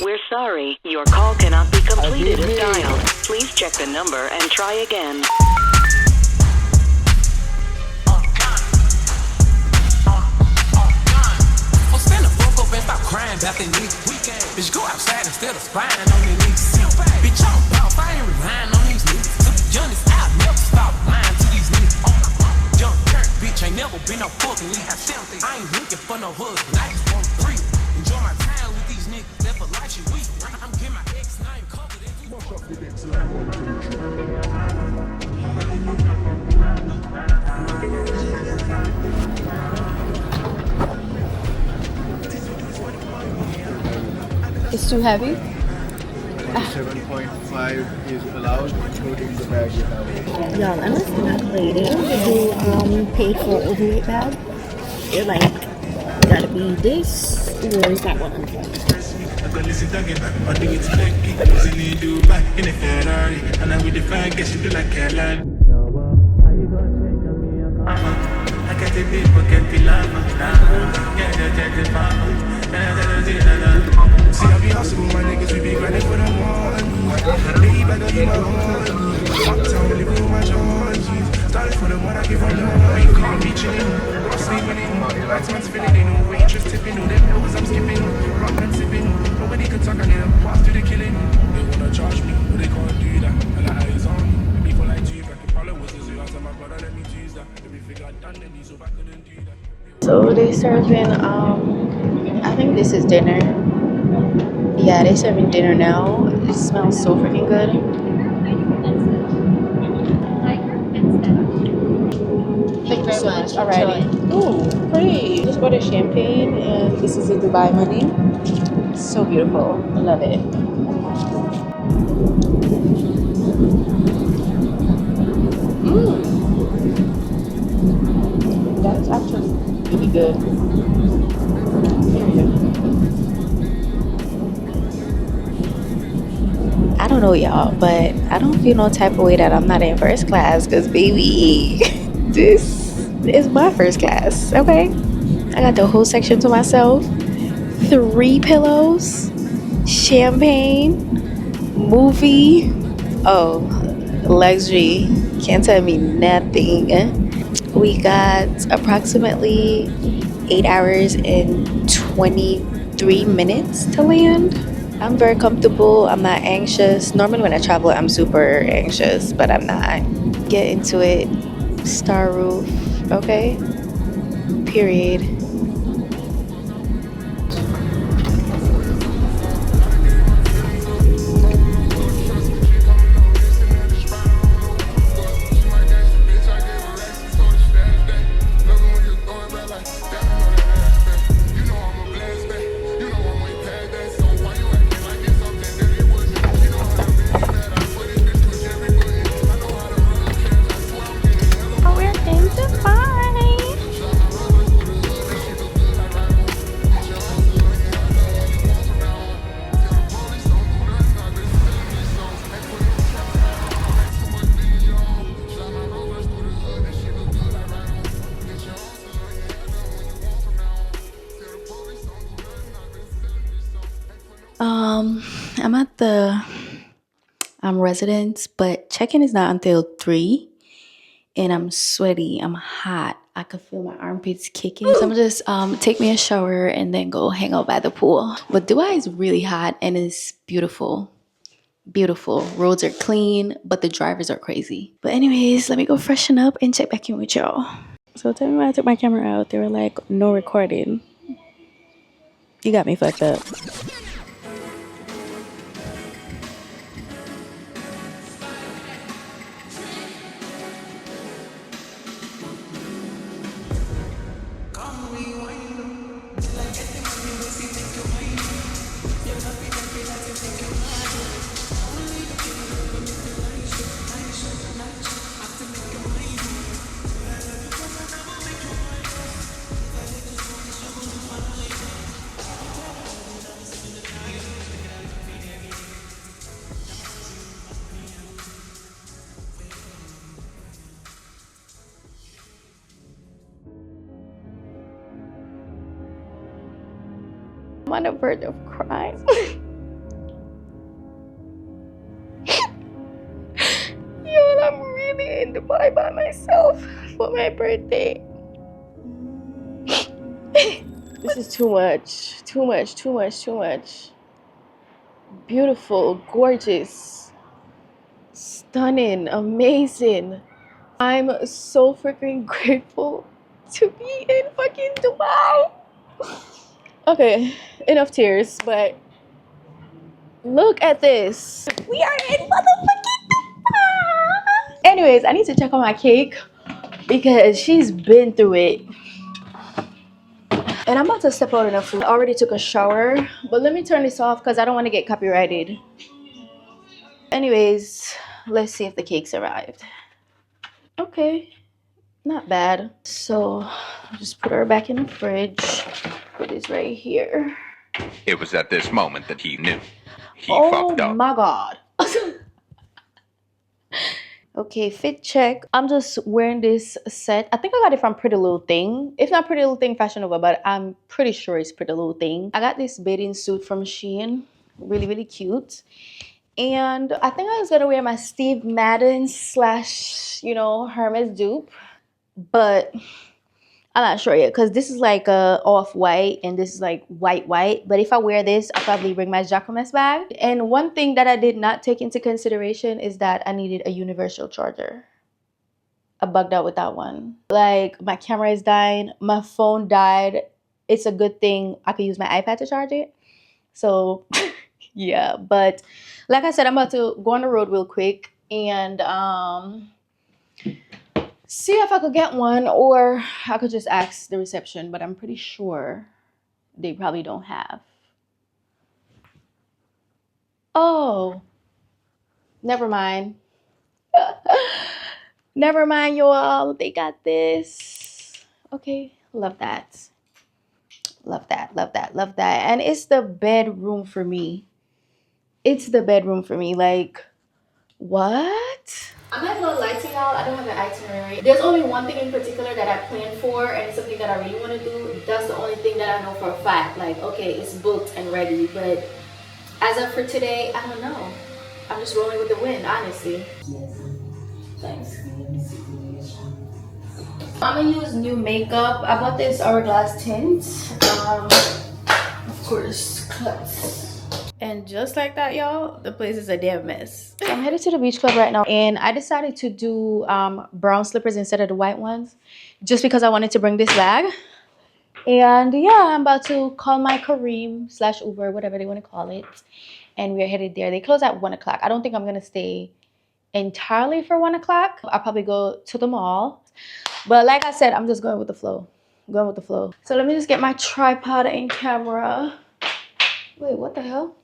We're sorry, your call cannot be completed as dialed. Please check the number and try again. Crying about that nigga weekend. Bitch, go outside instead of spying on these niggas. Bitch, I'm about I ain't relying on these niggas. Took the youngest out, never stop lying to these niggas. Young Kirk, bitch, ain't never been no fucking league. I ain't looking for no husband, I just want free. Enjoy my time with these niggas. Live a life shit weak. I'm getting my ex-name covered in It's too heavy? 7.5 is allowed, including the bag you have. Y'all, I must not lady who paid for overweight bag. They're like, gotta be this or is that one? I go listen to get back, I think it's lucky. Easily do back in a Ferrari, and I will define, guess you do like Caroline. I get the people, get the lava, get the power. See, I be hustling with my niggas, we be grinding for them one. Baby, I got you my one. One time, living with my Georgies. Started for the one I give on the I ain't calling me chilling. I'm sleeping in, lights man's filling in. Waitress tipping, them knows I'm skipping. Rock and sipping, nobody can talk, I need them pass to the killing. They wanna charge me, but they can't do that. And the eyes on me, people like you, back in followers, so I tell my brother, let me choose that. Everything I done, then so I couldn't do that. So they serving, I think this is dinner. Yeah, they serving dinner now. It smells so freaking good. Thank you so much. Alrighty. Ooh, pretty. Just bought a champagne, and this is a Dubai money. So beautiful. I love it. That's actually really good. I don't know y'all, but I don't feel no type of way that I'm not in first class, because baby, this is my first class. Okay, I got the whole section to myself, 3 pillows, champagne, movie. Oh, luxury, can't tell me nothing. We got approximately 8 hours and 23 minutes to land. I'm very comfortable. I'm not anxious. Normally when I travel, I'm super anxious, but I'm not. Get into it. Star roof, okay? Period. I'm at the residence, but check-in is not until 3, and I'm sweaty, I'm hot, I can feel my armpits kicking. So I'm gonna just take me a shower and then go hang out by the pool. But Dubai is really hot and it's beautiful. Beautiful. Roads are clean, but the drivers are crazy. But anyways, let me go freshen up and check back in with y'all. So tell me when I took my camera out, they were like, no recording. You got me fucked up. I'm on the verge of crying. Dubai by myself for my birthday. This is too much. Too much, too much, too much. Beautiful, gorgeous, stunning, amazing. I'm so freaking grateful to be in fucking Dubai. Okay, enough tears, but look at this. We are in motherfucking Dubai. Anyways, I need to check on my cake because she's been through it. And I'm about to step out in the food. I already took a shower, but let me turn this off because I don't want to get copyrighted. Anyways, let's see if the cake's arrived. Okay, not bad. So I'll just put her back in the fridge. Put this right here. It was at this moment that he knew. He fucked up. Oh my god. Okay, fit check. I'm just wearing this set. I think I got it from Pretty Little Thing. If not Pretty Little Thing, Fashion Nova, but I'm pretty sure it's Pretty Little Thing. I got this bathing suit from Shein. Really, really cute. And I think I was gonna wear my Steve Madden / Hermes dupe, but I'm not sure yet because this is like a off-white and this is like white. But if I wear this, I'll probably bring my Jacquemus bag. And one thing that I did not take into consideration is that I needed a universal charger. I bugged out with that one. Like, my camera is dying, my phone died. It's a good thing I could use my iPad to charge it. So yeah, but like I said, I'm about to go on the road real quick and see if I could get one, or I could just ask the reception, but I'm pretty sure they probably don't have. Oh, never mind. Never mind, y'all. They got this. Okay, love that. Love that, love that, love that. And it's the bedroom for me. It's the bedroom for me. Like, what? I'm not gonna lie to y'all, I don't have an itinerary. There's only one thing in particular that I plan for, and it's something that I really want to do. That's the only thing that I know for a fact. Like, okay, it's booked and ready, but as of for today, I don't know. I'm just rolling with the wind, honestly. Thanks. I'm gonna use new makeup. I bought this hourglass tint. Of course, cuts. And just like that, y'all, the place is a damn mess. So I'm headed to the beach club right now, and I decided to do brown slippers instead of the white ones, just because I wanted to bring this bag. And yeah, I'm about to call my Kareem / Uber, whatever they want to call it, and we're headed there. They close at 1 o'clock. I don't think I'm gonna stay entirely for 1 o'clock. I'll probably go to the mall, but like I said, I'm just going with the flow. Going with the flow. So let me just get my tripod and camera. Wait, what the hell?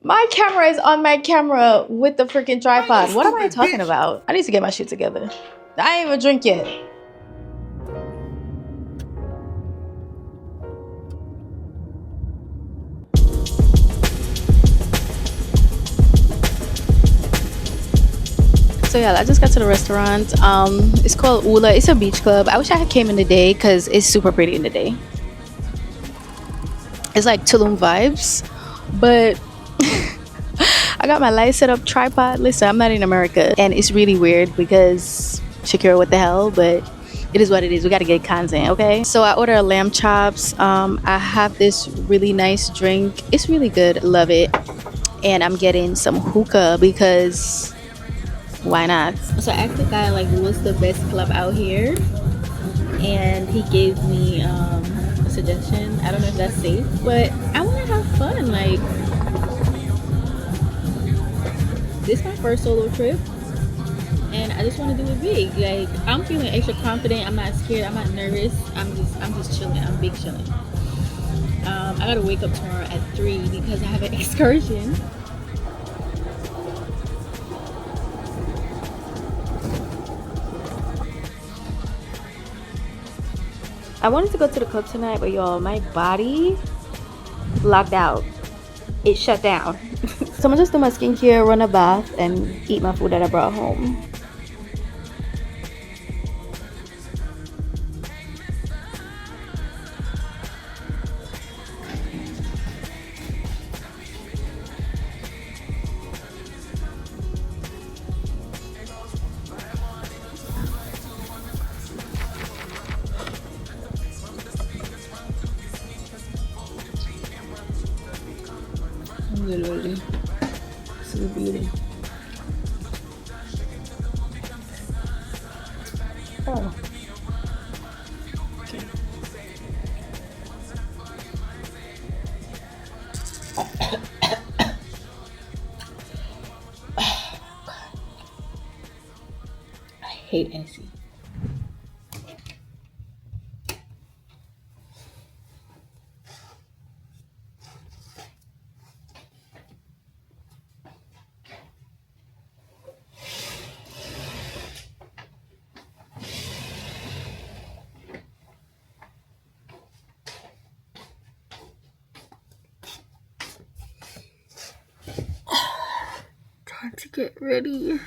My camera is on my camera with the freaking tripod. What am I talking about? I need to get my shit together. I ain't even drink yet. So yeah, I just got to the restaurant. It's called Ula. It's a beach club. I wish I had came in the day because it's super pretty in the day. It's like Tulum vibes, but I got my light set up, tripod. Listen, I'm not in America, and it's really weird because Shakera, what the hell, but it is what it is. We got to get content, okay? So I ordered lamb chops. I have this really nice drink. It's really good, love it. And I'm getting some hookah because why not? So I asked the guy like what's the best club out here, and he gave me a suggestion. I don't know if that's safe, but I want to have fun. Like, this is my first solo trip, and I just want to do it big. Like, I'm feeling extra confident. I'm not scared. I'm not nervous. I'm just chilling. I'm big chilling. I gotta wake up tomorrow at 3 because I have an excursion. I wanted to go to the club tonight, but y'all, my body locked out. It shut down. So I'm gonna just do my skincare, run a bath, and eat my food that I brought home. literally so beauty. Oh. Okay. I hate AC. Time to get ready.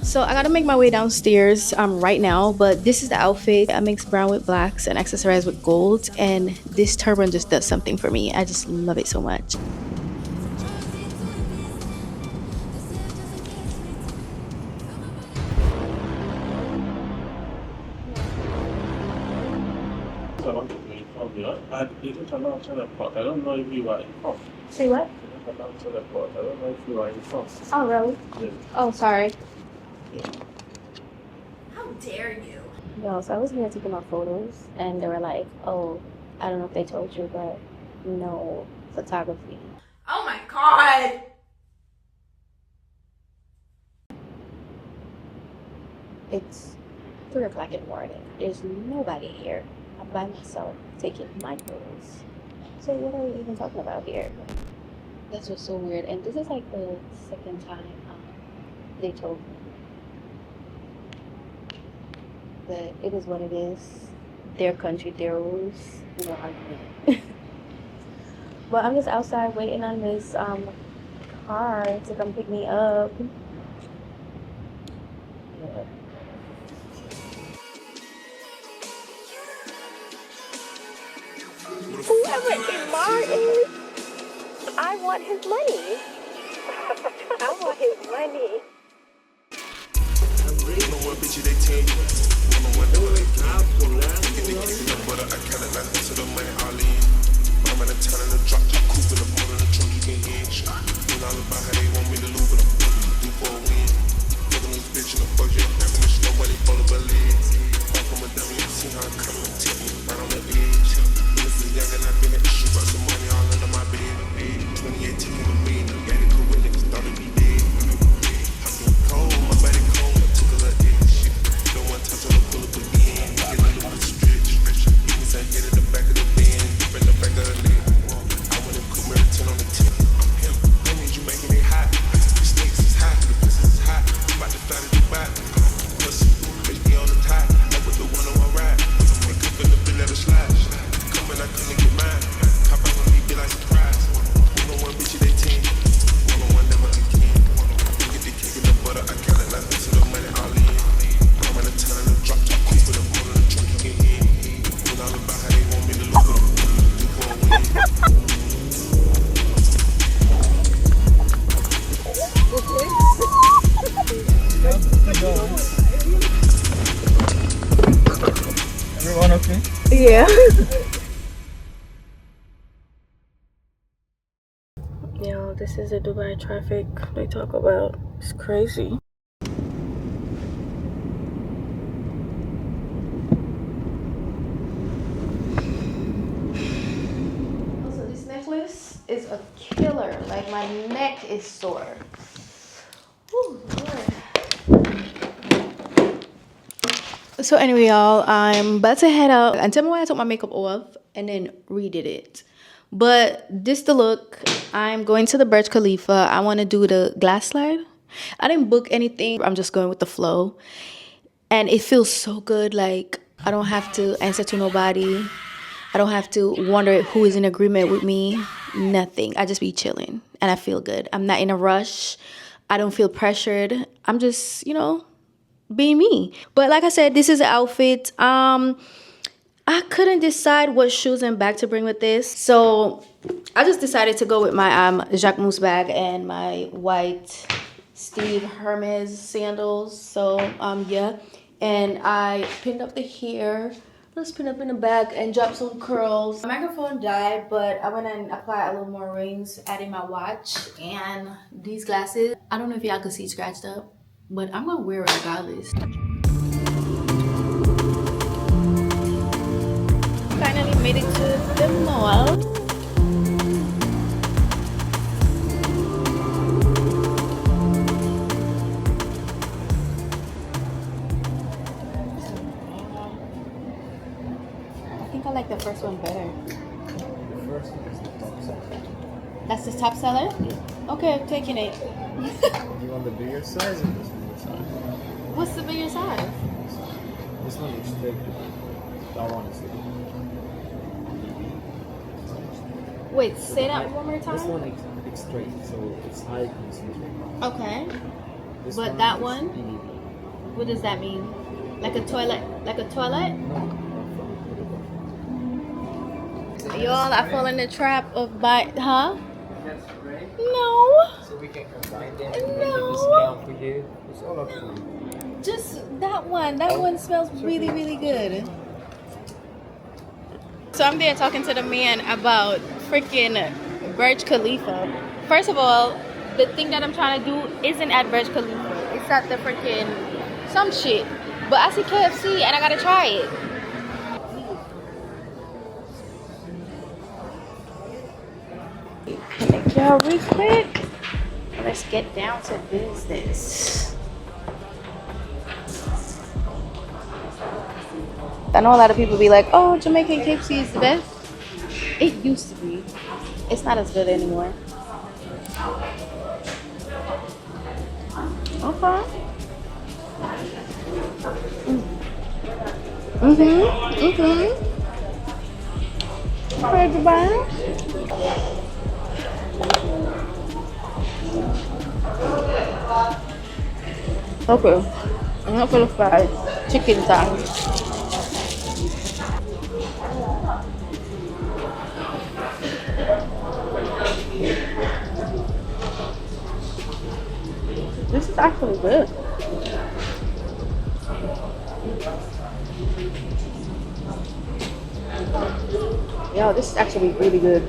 So I gotta make my way downstairs right now, but this is the outfit. I mix brown with blacks and accessorize with gold, and this turban just does something for me. I just love it so much. I want to be from here. I didn't turn out to the port. I don't know if you are informed. Say what? I didn't turn out to the port. I don't know if you are informed. Oh, really? Yes. Oh, sorry. Yeah. How dare you? No, so I was here taking my photos, and they were like, oh, I don't know if they told you, but no photography. Oh my god! It's 3 o'clock in the morning. There's nobody here. I'm by myself taking my photos. So what are we even talking about here? That's what's so weird. And this is like the second time they told me. But it is what it is. Their country, their rules. No argument. But I'm just outside waiting on this car to come pick me up. Yeah. Whoever Imar is, I want his money. I want his money. Everyone okay? Yeah. Yo, this is the Dubai traffic they talk about. It's crazy. Also, this necklace is a killer. Like, my neck is sore. Whew, Lord. So anyway, y'all, I'm about to head out. And tell me why I took my makeup off and then redid it. But this the look. I'm going to the Burj Khalifa. I want to do the glass slide. I didn't book anything. I'm just going with the flow. And it feels so good. Like, I don't have to answer to nobody. I don't have to wonder who is in agreement with me. Nothing. I just be chilling. And I feel good. I'm not in a rush. I don't feel pressured. I'm just, you know, being me. But like I said, this is an outfit. I couldn't decide what shoes and bag to bring with this. So I just decided to go with my Jacques Mousse bag and my white Steve Hermes sandals. So yeah, and I pinned up the hair. Let's pin up in the back and drop some curls. My microphone died, but I went and applied a little more rings, adding my watch and these glasses. I don't know if y'all can see scratched up, but I'm gonna wear it regardless. Finally made it to the mall. I think I like the first one better. The first one is the top seller. That's the top seller? Okay, I'm taking it. Do you want the bigger size or the smaller size? What's the bigger size? This one is straight. That one is straight. Wait, say that one more time? This one is straight, so it's high concentration. Okay. This But that is one? EVP. What does that mean? Like a toilet? Like a toilet? Y'all, I fall in the trap of buying, huh? That's great. No. So we can combine them and No. make a discount for you. It's all up to you. Just that one. That one smells really, really good. So I'm there talking to the man about freaking Burj Khalifa. First of all, the thing that I'm trying to do isn't at Burj Khalifa. It's at the freaking some shit. But I see KFC and I gotta try it. Thank y'all real quick. Let's get down to business. I know a lot of people be like, oh, Jamaican KFC is the best. It used to be. It's not as good anymore. Okay. Okay, goodbye. Okay. I'm not gonna fry chicken time. This is actually good. Yo, this is actually really good.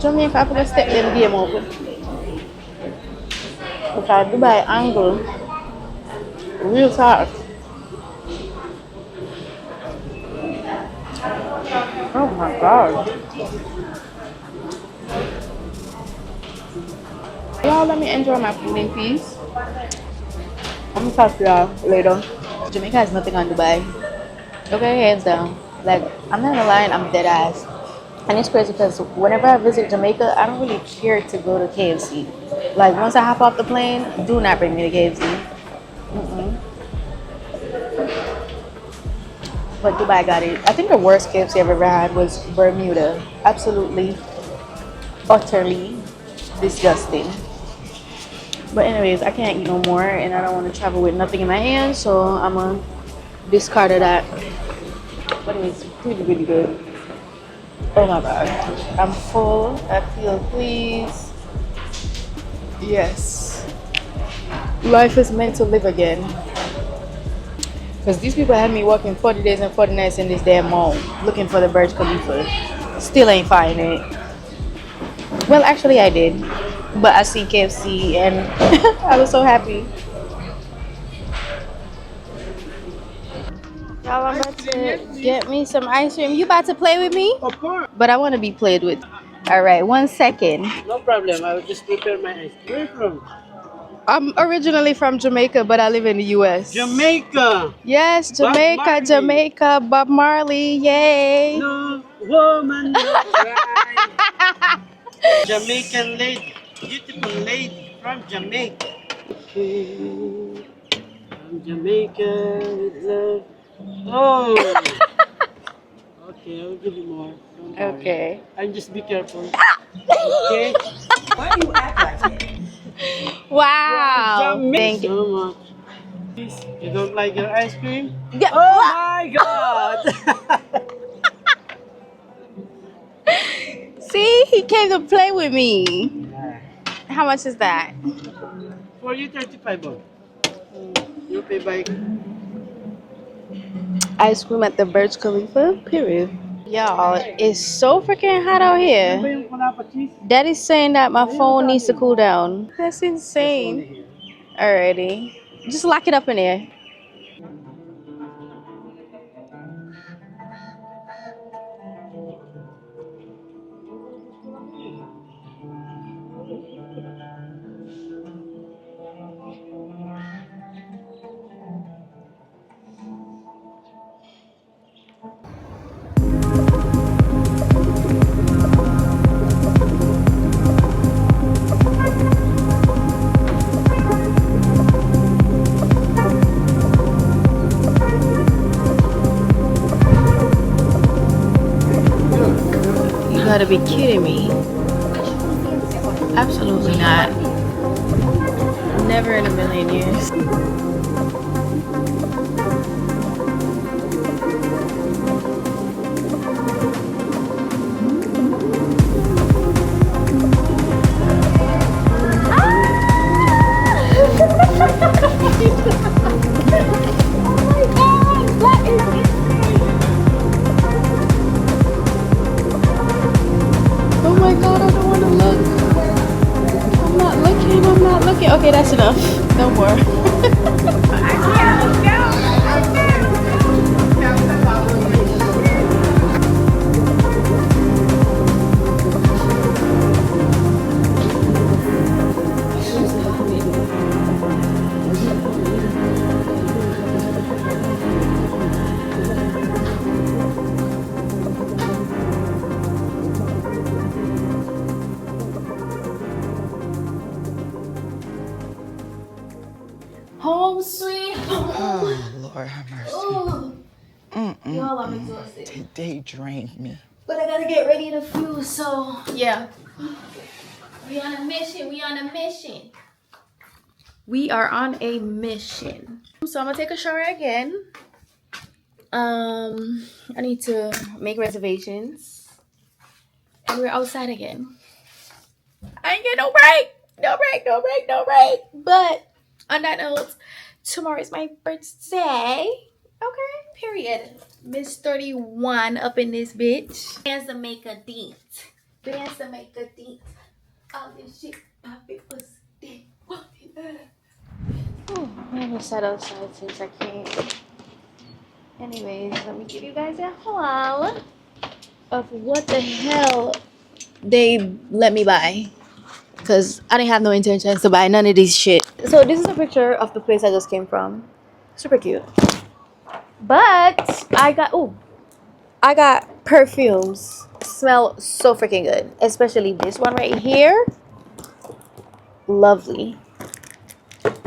Jamaica, I forgot to step them game over. Okay, Dubai angle. Real hard. Oh my god. Y'all, let me enjoy my food in peace. I'm gonna talk to y'all later. Jamaica has nothing on Dubai. Okay, hands down. Like, I'm not gonna lie, I'm dead ass. And it's crazy because whenever I visit Jamaica, I don't really care to go to KFC. Like, once I hop off the plane, do not bring me to KFC. But Dubai got it. I think the worst KFC I've ever had was Bermuda. Absolutely, utterly disgusting. But anyways, I can't eat no more and I don't want to travel with nothing in my hand, so I'm gonna discard of that. But it's really, really good. Oh my god. I'm full. I feel pleased. Yes. Life is meant to live again. Because these people had me working 40 days and 40 nights in this damn mall looking for the Burj Khalifa. Still ain't finding it. Well, actually I did. But I see KFC and I was so happy. Y'all, I'm about to get me some ice cream. You about to play with me? Of course. But I want to be played with. All right, 1 second. No problem. I will just prepare my ice cream. Where from? I'm originally from Jamaica, but I live in the U.S. Jamaica. Yes, Bob Jamaica, Marley. Jamaica, Bob Marley, yay. No woman, no cry. Jamaican lady. Beautiful lady from Jamaica. Okay. From Jamaica with love. Oh. Okay, I'll give you more. Don't worry. Okay. And just be careful. Okay. Why do you act like that? Wow. Thank you. So much. You don't like your ice cream? Yeah. Oh my god! he came to play with me. How much is that? For you, 35 bucks. You pay by. Ice cream at the Burj Khalifa. Period. Y'all, it's so freaking hot out here. Daddy's saying that my phone needs to cool down. That's insane. Alrighty. Just lock it up in there. You gotta be kidding me. Absolutely not. Never in a million years. Okay, that's enough. No more. Home sweet home. Oh, Lord have mercy. Oh. Y'all, I'm exhausted. Today drained me. But I gotta get ready to fuse, so yeah. We on a mission. We on a mission. We are on a mission. So I'm gonna take a shower again. I need to make reservations. And we're outside again. I ain't get no break. No break, no break, no break. But on that note, tomorrow is my birthday. Okay, period. Miss 31 up in this bitch. Dance to make a dent. Dance to make a dent. All this shit, poppin' was dead. Oh, I'm gonna sit outside since I can't. Anyways, let me give you guys a haul of what the hell they let me buy. Because I didn't have no intentions to buy none of this shit. So this is a picture of the place I just came from. Super cute. But I got perfumes. Smell so freaking good. Especially this one right here. Lovely.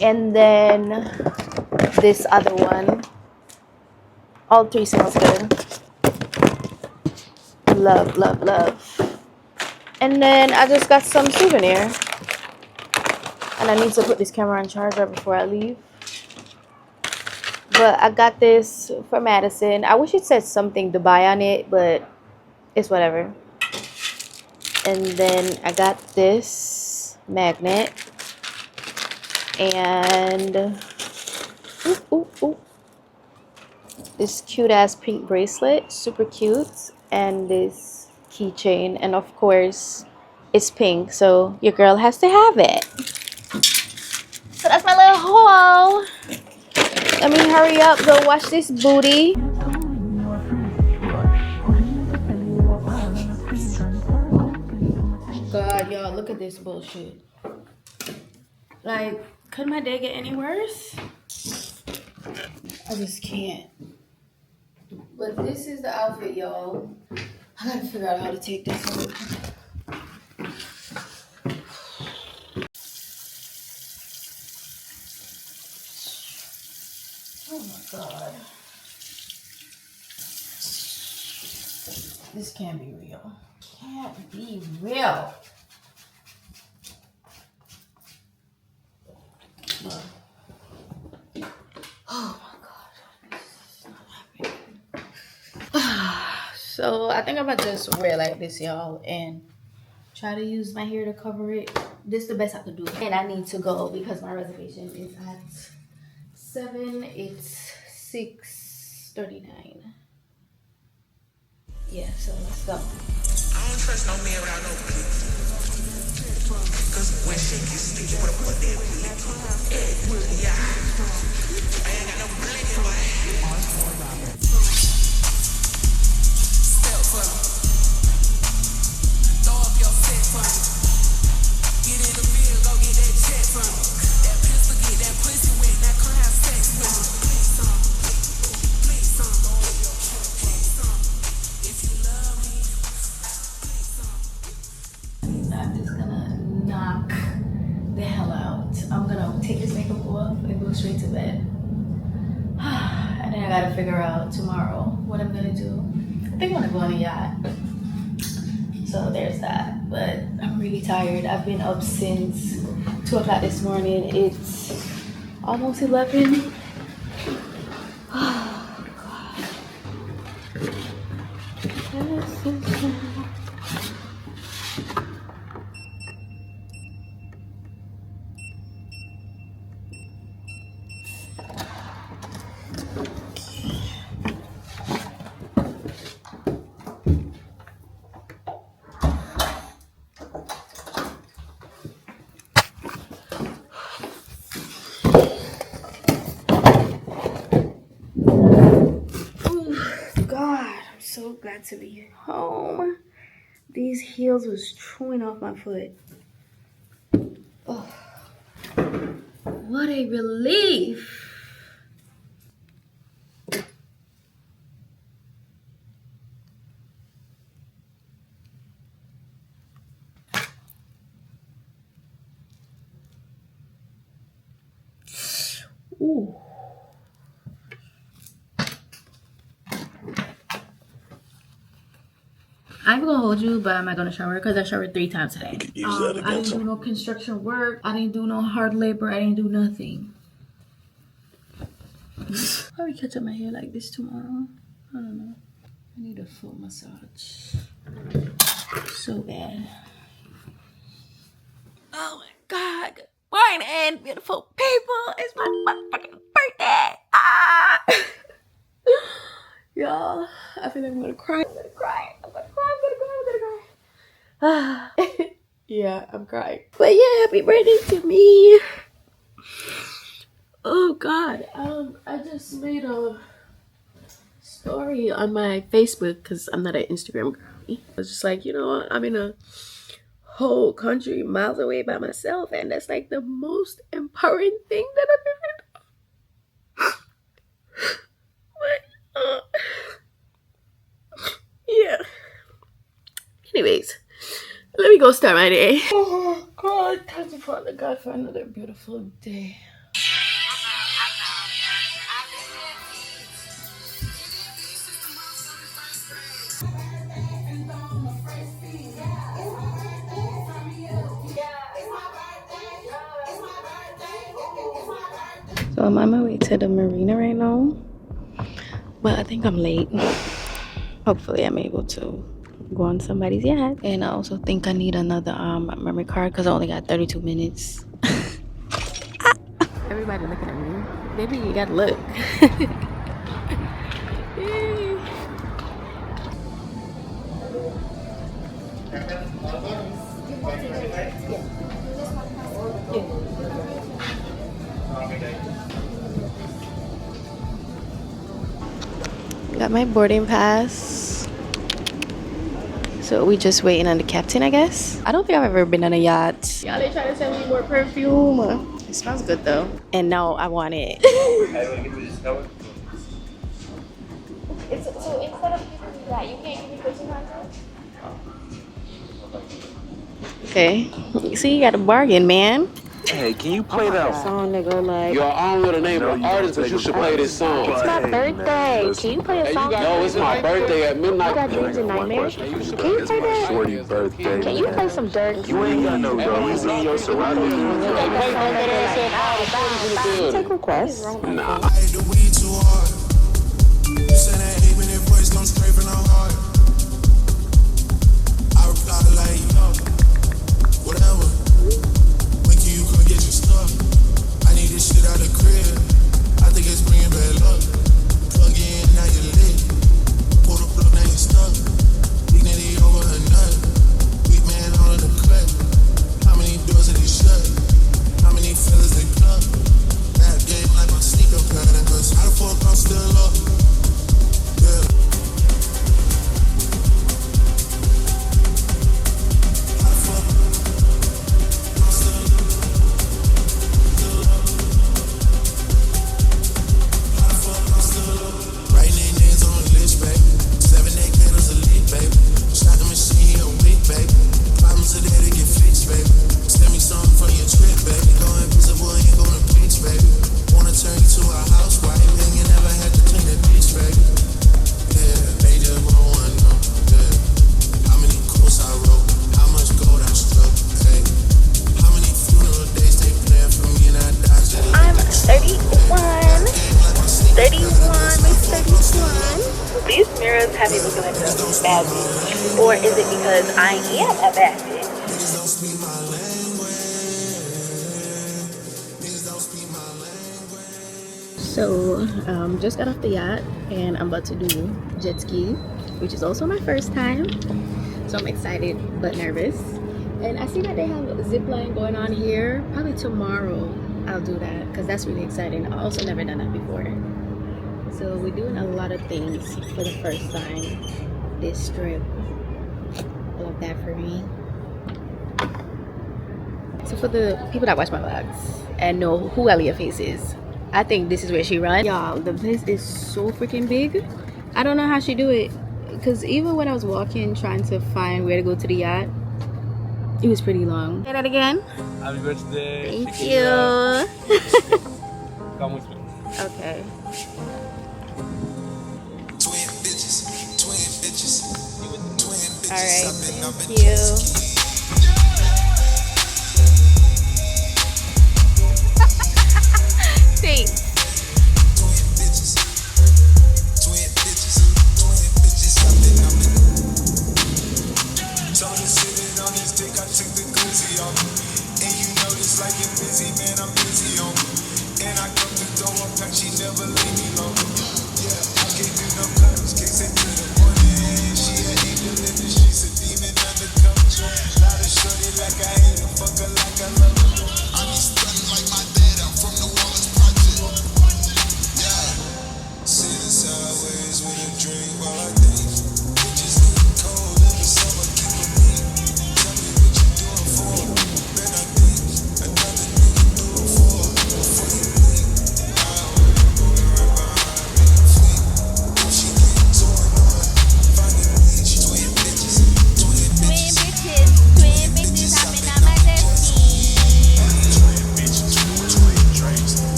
And then this other one. All three smells good. Love, love, love. And then I just got some souvenir. And I need to put this camera on charger before I leave. But I got this for Madison. I wish it said something Dubai on it, but it's whatever. And then I got this magnet. And this cute ass pink bracelet. Super cute. And this keychain. And of course, it's pink. So your girl has to have it. So that's my little haul. Let me hurry up, go wash this booty. God, y'all, look at this bullshit. Like, could my day get any worse? I just can't. But this is the outfit, y'all. I gotta figure out how to take this off. Oh my God. This can't be real. Can't be real. Look. Oh my God. This is not happening. So I think I'm gonna just wear like this, y'all, and try to use my hair to cover it. This is the best I could do. And I need to go because my reservation is at 7. It's 6:39. Yeah, so let's go. I don't trust no man without no click. Cause when shit gets sticky, what a put that click. Yeah. I ain't got no blick in my head. Step for me. Throw up your set for me. Get in the field, go get that check for me. That pistol get that pussy wet, now come have sex with me. Please some. Please some. If you love me, please some. I'm just gonna knock the hell out. I'm gonna take this makeup off and go straight to bed. And then I gotta figure out tomorrow what I'm gonna do. I think I'm gonna go on a yacht. So there's that. But I'm really tired. I've been up since 2 o'clock this morning. It's almost 11. Oh, God. So glad to be home. These heels was chewing off my foot. Oh, what a relief. Ooh. I'm gonna hold you, but I'm not gonna shower because I showered 3 times today. I didn't do no construction work. I didn't do no hard labor. I didn't do nothing. Probably catch up my hair like this tomorrow. I don't know. I need a full massage. So bad. Oh my God. Good morning, beautiful people. It's my motherfucking birthday. Ah! Y'all, I feel like I'm gonna cry. I'm gonna cry. Yeah, I'm crying. But yeah, happy birthday to me. Oh God, I just made a story on my Facebook because I'm not an Instagram girl. I was just like, you know what? I'm in a whole country miles away by myself, and that's like the most empowering thing that I've ever done. But yeah. Anyways, let me go start my day. Oh God, thank you, Father God, for another beautiful day. So I'm on my way to the marina right now, but I think I'm late. Hopefully I'm able to go on somebody's yacht. And I also think I need another memory card because I only got 32 minutes. Everybody looking at me. Maybe you gotta look. Got my boarding pass. So we just waiting on the captain, I guess. I don't think I've ever been on a yacht. Y'all, they trying to send me more perfume. It smells good though. And now I want it. So instead of giving me that, you can't give me 1,500? Okay. See, you got a bargain, man. Hey, can you play that song that go like... Yo, I don't know the name of the artist, but you should play this song. It's my birthday. Can you play a song? No, it's my birthday at midnight. You got dreams and nightmares? Can you play that? Shorty's birthday. Can you play some Dirk? You ain't got no drugs in your surroundings. Take requests. Nah. I hate the weed too hard. You said that hate when that voice comes straight from the heart. I reply like, yo. Mirrors have me looking like a bad bitch? Or is it because I am a bad bitch? So, just got off the yacht and I'm about to do jet ski, which is also my first time. So I'm excited but nervous. And I see that they have a zip line going on here. Probably tomorrow I'll do that because that's really exciting. I also never done that before. So we're doing a lot of things for the first time this trip. I love that for me. So for the people that watch my vlogs and know who Allyiahface is, I think this is where she runs. Y'all, the place is so freaking big. I don't know how she do it. Because even when I was walking trying to find where to go to the yacht, it was pretty long. Say that again. Happy birthday. Thank you. Come with me. Okay. Alright, thank you. Thanks.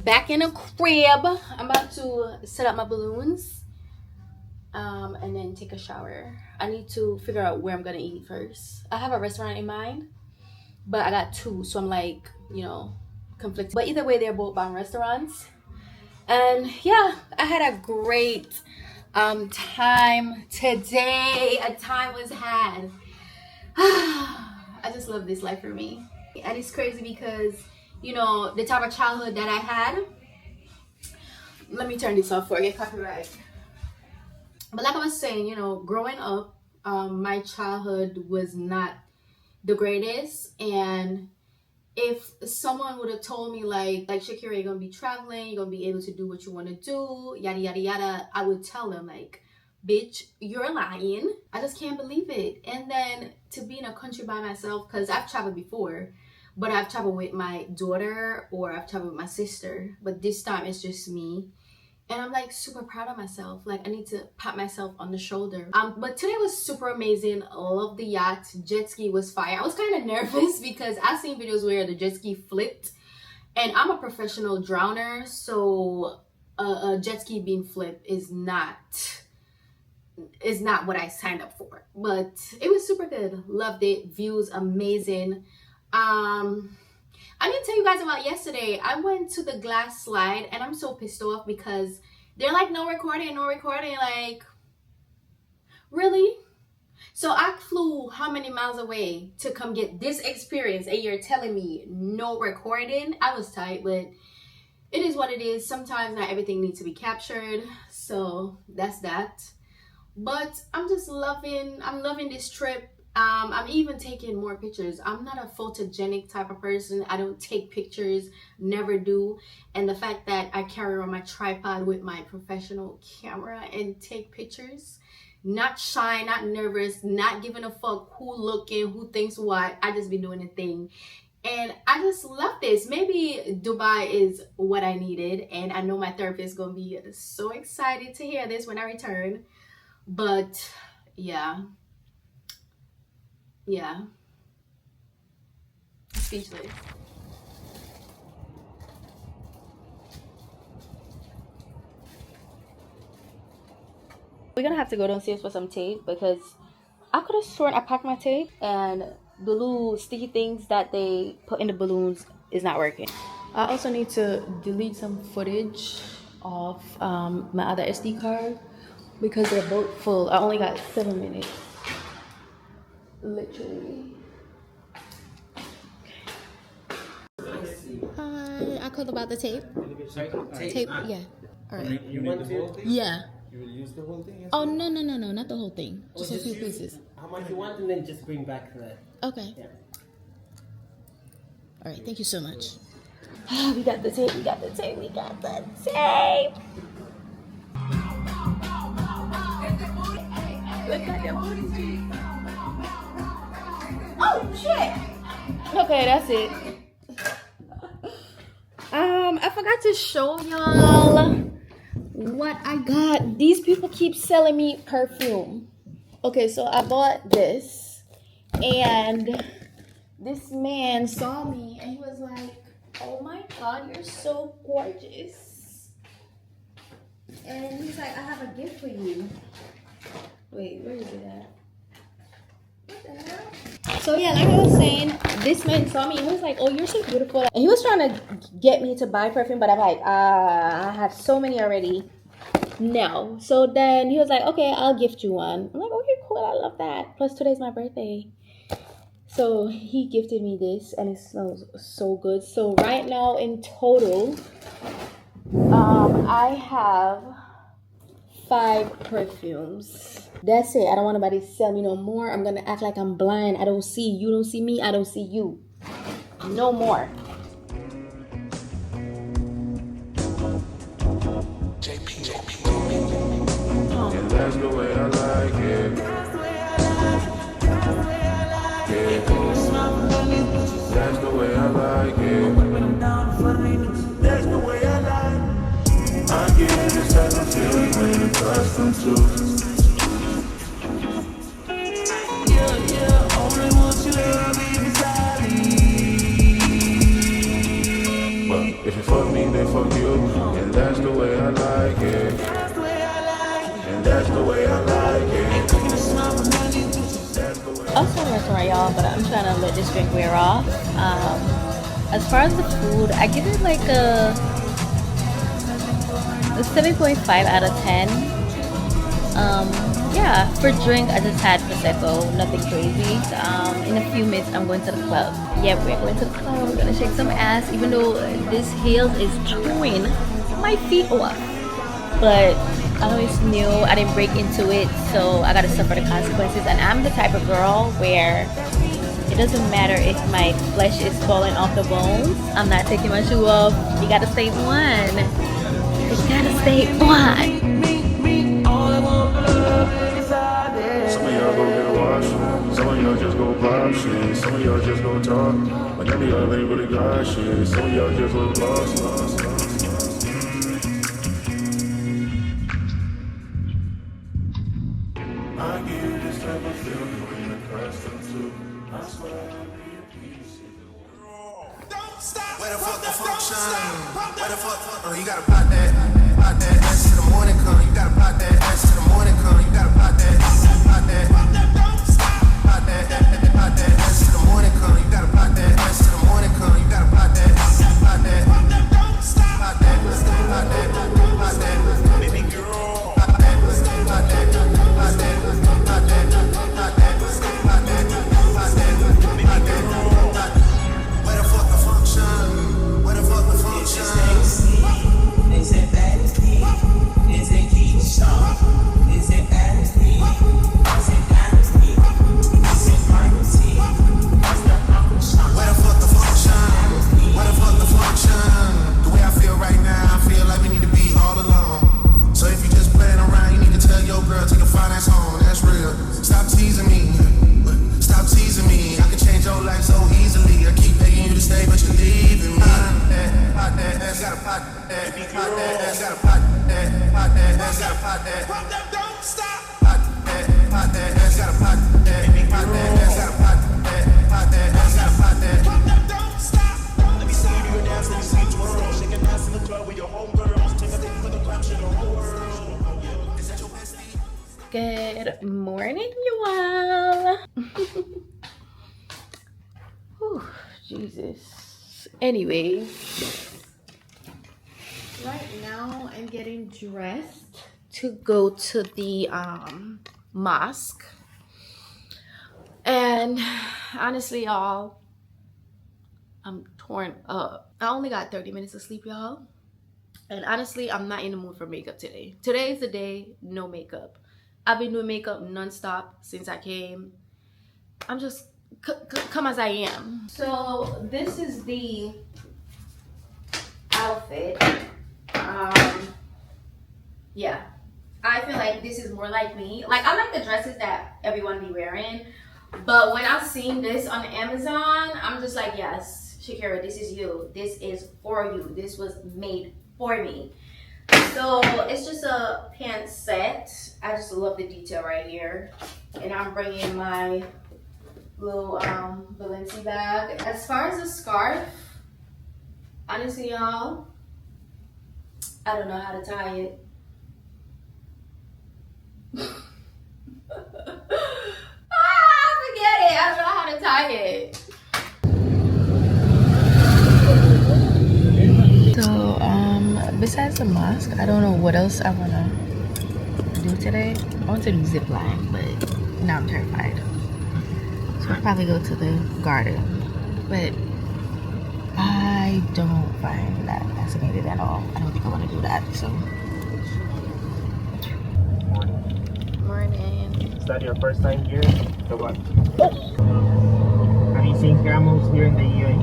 Back in the crib, I'm about to set up my balloons and then take a shower. I need to figure out where I'm gonna eat first. I have a restaurant in mind, but I got two, so I'm like, you know, conflicted. But either way, they're both bomb restaurants. And yeah, I had a great time today. A time was had. I just love this life for me. And it's crazy because, you know, the type of childhood that I had. Let me turn this off before I get copyright. But like I was saying, you know, growing up, my childhood was not the greatest. And if someone would have told me like Shakera, you're gonna be traveling, you're gonna be able to do what you want to do, yada yada yada, I would tell them like, bitch, you're lying. I just can't believe it. And then to be in a country by myself, because I've traveled before, but I've traveled with my daughter or I've traveled with my sister, but this time it's just me. And I'm like super proud of myself. Like I need to pat myself on the shoulder. But today was super amazing. I love the yacht. Jet ski was fire. I was kind of nervous because I've seen videos where the jet ski flipped, and I'm a professional drowner, so a jet ski being flipped is not what I signed up for. But it was super good. Loved it. Views amazing. I didn't tell you guys about yesterday. I went to the glass slide and I'm so pissed off because they're like, no recording. Like, really? So I flew how many miles away to come get this experience and you're telling me no recording? I was tight, but it is what it is. Sometimes not everything needs to be captured. So that's that. But I'm loving this trip. I'm even taking more pictures. I'm not a photogenic type of person. I don't take pictures, never do. And the fact that I carry around my tripod with my professional camera and take pictures, not shy, not nervous, not giving a fuck who looking, who thinks what. I just be doing a thing. And I just love this. Maybe Dubai is what I needed, and I know my therapist is gonna be so excited to hear this when I return. But yeah, speechless. We're gonna have to go downstairs for some tape because I could have sworn I packed my tape and the little sticky things that they put in the balloons is not working. I also need to delete some footage off my other SD card because they're both full. I only got 7 minutes. Literally. Hi, I called about the tape. Tape, yeah. Alright. You want to? Yeah. You will use the whole thing? Oh, no, not the whole thing. Just a few pieces. How much you want, and then just bring back the... Okay. Yeah. All right, thank you so much. We got the tape, we got the tape. Look at them booties. Oh, shit. Okay, that's it. I forgot to show y'all what I got. These people keep selling me perfume. Okay, so I bought this, and this man saw me and he was like, oh my god, you're so gorgeous. And he's like, I have a gift for you. Wait, where is it at? What the hell? So yeah, like I was saying, this man saw me and he was like, oh, you're so beautiful. And he was trying to get me to buy perfume, but I'm like, I have so many already. No. So then he was like, okay, I'll gift you one. I'm like, okay, cool, I love that. Plus today's my birthday. So he gifted me this and it smells so good. So right now in total, I have 5 perfumes. That's it. I don't want nobody to sell me no more. I'm gonna act like I'm blind. I don't see. You don't see me. I don't see you. No more. And that's the way I like it. That's the way I like it. That's the way I like it. That's the way I like it. I get this type of feeling when accustomed to. Yeah, only want you to be beside me. But if you fuck me, then fuck you. And that's the way I like it. That's the way I like it. I'm still in the restaurant, y'all, but I'm trying to let this drink wear off. As far as the food, I give it like a 7.5 out of 10. Yeah, for drink, I just had Prosecco, nothing crazy. In a few minutes, I'm going to the club. Yeah, we're going to the club. We're going to shake some ass, even though this heels is chewing my feet off. But I always knew I didn't break into it, so I gotta suffer the consequences. And I'm the type of girl where it doesn't matter if my flesh is falling off the bones. I'm not taking my shoe off. You gotta stay on. You gotta stay on. Some of y'all go get a wash. Some of y'all just go pop shit. Some of y'all just go talk. But none of y'all ain't really got shit. Some of y'all just look lost. I get this type of feeling when accustomed to. I swear I'll be a piece of the world. Don't stop. Where the fuck the function? Where the fuck? Oh, you gotta pop that ass to the morning come. You gotta pop that ass to the morning come. You gotta pop that. Don't stop. Pop that ass to the morning come. You gotta pop that ass to the morning come. You gotta pop that. Don't stop. Pop that. Baby girl. Pop that. Where the fuck the function? Where the fuck the function? Is it vanity? Is it Keyshawn? Is it vanity? Is it vanity? Is it privacy? Where the fuck the function? Where the fuck the function? The way I feel right now, I feel like we need to be all alone. So if you just playing around, you need to tell your girl take a finance home. That's real. Stop teasing me. Stop teasing me. I can change your life so easily. I keep begging you ass, gotta pop that. Pop that, don't stop. Pop that ass, gotta pop that. Pop that ass, gotta pop that. Pop that ass, gotta pop that. Pop that, don't stop. Let me see you do your dance, let me see you twirl. Shake an ass in the club with your homegirls. Take a thing for the club, shake the whole world. Is that your bestie? Good morning, you all. Whew, Jesus. Anyway, right now I'm getting dressed to go to the mosque. And honestly, y'all, I'm torn up. I only got 30 minutes of sleep, y'all. And honestly, I'm not in the mood for makeup today. Today is the day, no makeup. I've been doing makeup non-stop since I came. I'm just come as I am. So this is the outfit. Yeah, I feel like this is more like me. Like, I like the dresses that everyone be wearing, but when I've seen this on Amazon, I'm just like, yes, Shakera, this is you. This is for you. This was made for me. So it's just a pants set. I just love the detail right here. And I'm bringing my little Balenci bag. As far as the scarf, honestly, y'all, I don't know how to tie it. Forget it. I don't know how to tie it. So besides the mosque, I don't know what else I want to do today. I want to do zip line, but now I'm terrified. So I'll probably go to the garden, but I don't find that fascinating at all. I don't think I want to do that. So morning. Is that your first time here? The what? Have you seen camels here in the UAE?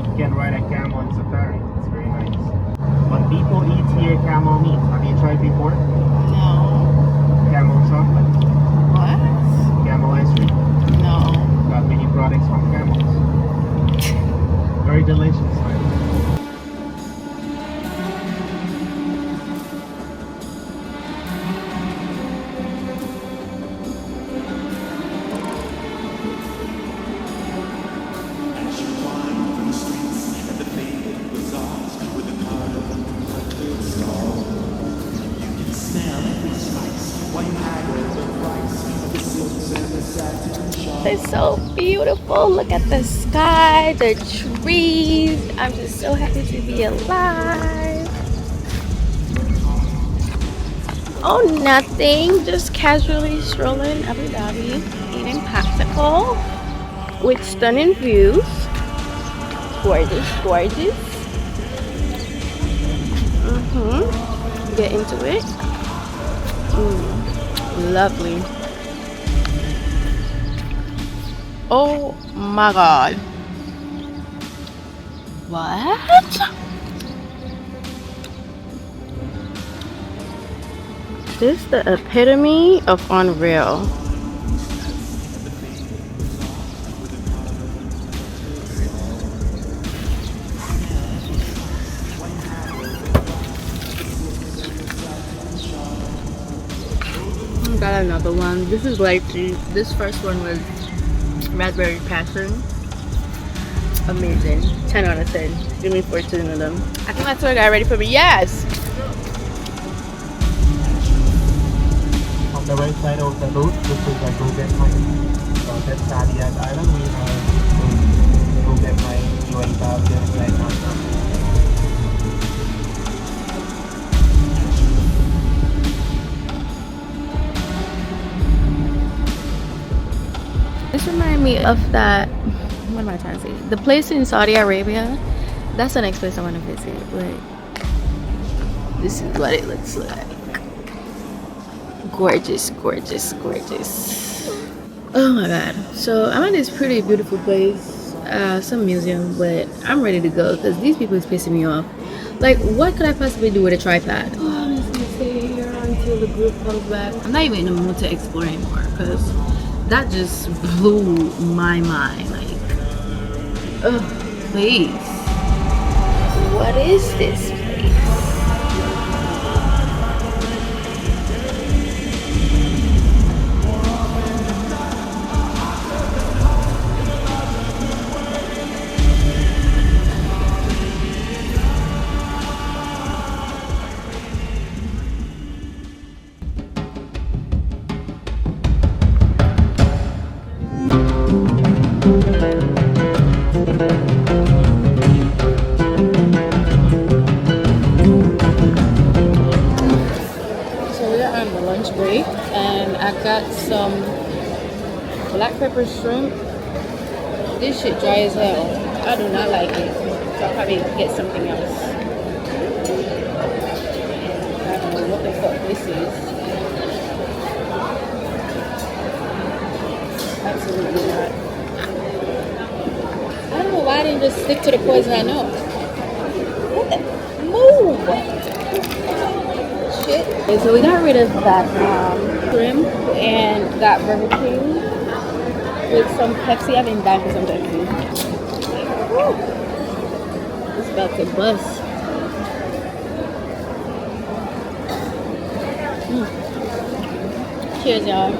You can ride a camel on safari. It's very nice. When people eat here camel meat, have you tried before? No. Camel chocolate? What? Camel ice cream? No. Got many products from camels. Very delicious, right? It's so beautiful. Look at the sky, the trees. I'm just so happy to be alive. Oh, nothing. Just casually strolling Abu Dhabi, eating popsicle with stunning views. Gorgeous, gorgeous. Get into it. Lovely. Oh my god. What? This is the epitome of unreal. Got another one. This is lychee. This first one was raspberry passion. Amazing. 10 out of 10. Give me 14 of them. I think that's what got ready for me. Yes! On the right side of the road, this is a go-get mine. So that's Allyiahface Island. We have go-get mine. You went out there right now. This reminds me of that, what am I trying to say? The place in Saudi Arabia. That's the next place I want to visit, but this is what it looks like. Gorgeous, gorgeous, gorgeous. Oh my god. So I'm at this pretty beautiful place, some museum, but I'm ready to go because these people is pissing me off. Like, what could I possibly do with a tripod? Oh, I'm just gonna stay here until the group comes back. I'm not even in the mood to explore anymore because that just blew my mind. Like, ugh, please. What is this place? break, and I got some black pepper shrimp. This shit dry as hell. I do not like it, so I'll probably get something else. I don't know what the fuck this is. Absolutely not. I don't know why I didn't just stick to the poison I know. What the? Move! Shit. Okay, so we got rid of that shrimp and got Burger King with some Pepsi. I've been dying for some Pepsi. Woo. It's about to bust. Cheers, y'all.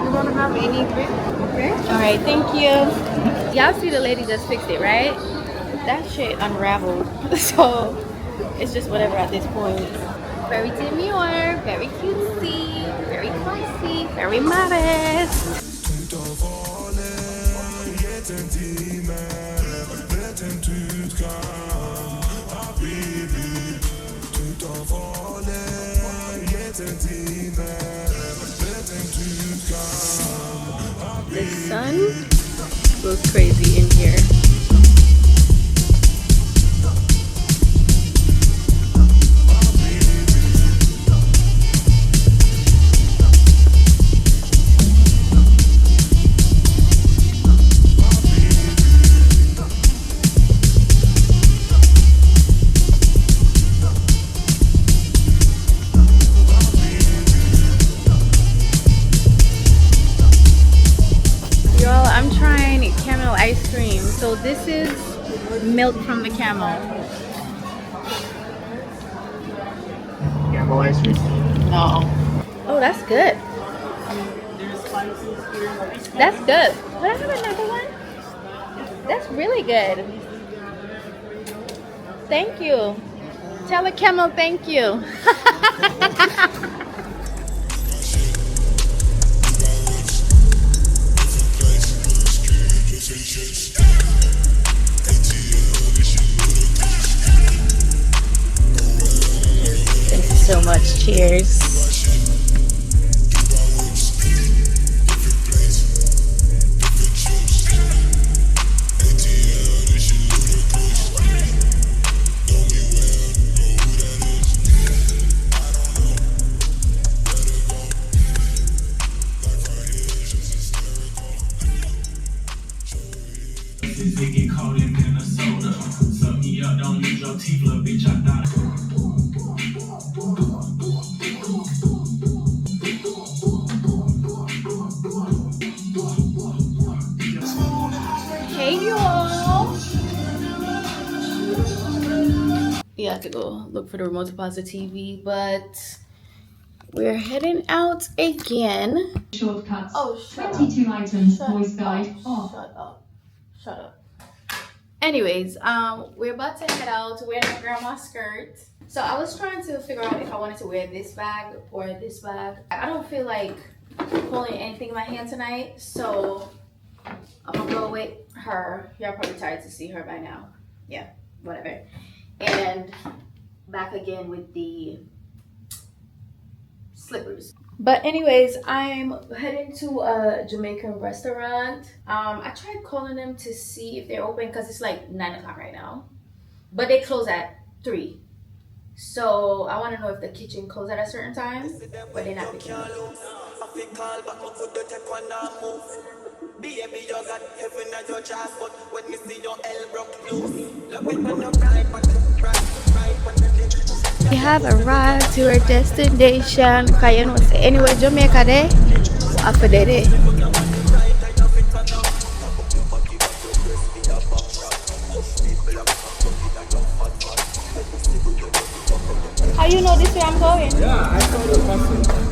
You don't have any drink? Okay. Alright, thank you. Y'all see the lady just fixed it, right? That shit unraveled. So it's just whatever at this point. Very demure, very cutesy, very classy, very modest. The sun goes crazy in here. Ice cream. So this is milk from the camel. Camel ice cream? No. Oh, that's good. That's good. Can I have another one? That's really good. Thank you. Tell the camel thank you. So much. Cheers. Yeah, I have to go look for the remote to pause the TV, but we're heading out again. Shortcuts. Oh, shut 22 up. items. Shut Voice guide. up. Shut up. Shut up. Anyways, we're about to head out. We're in my grandma's skirt. So I was trying to figure out if I wanted to wear this bag or this bag. I don't feel like holding anything in my hand tonight, so I'm gonna go with her. Y'all probably tired to see her by now. Yeah, whatever. And back again with the slippers. But anyways, I'm heading to a Jamaican restaurant. I tried calling them to see if they're open because it's like 9 o'clock right now, but they close at 3. So I want to know if the kitchen closed at a certain time, but they're not picking up. We have arrived to our destination. Cause you know, anyway, Jamaica there, after there. How you know this way I'm going? Yeah, I saw the person.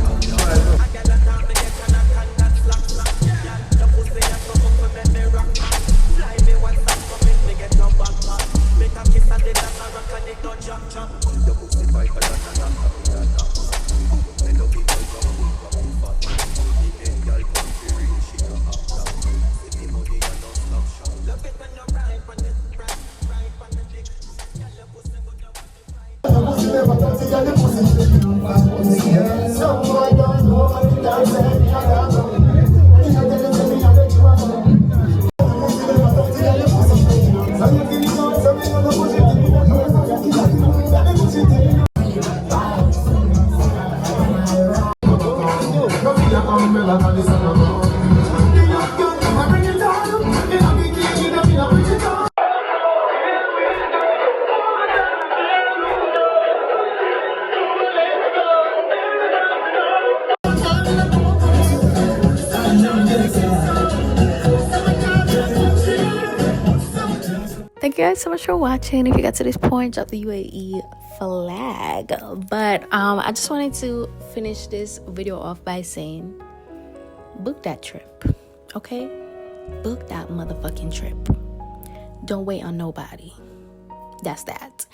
Thank you guys so much for watching. If you got to this point, drop the UAE flag. But I just wanted to finish this video off by saying, book that trip, okay? Book that motherfucking trip. Don't wait on nobody. That's that.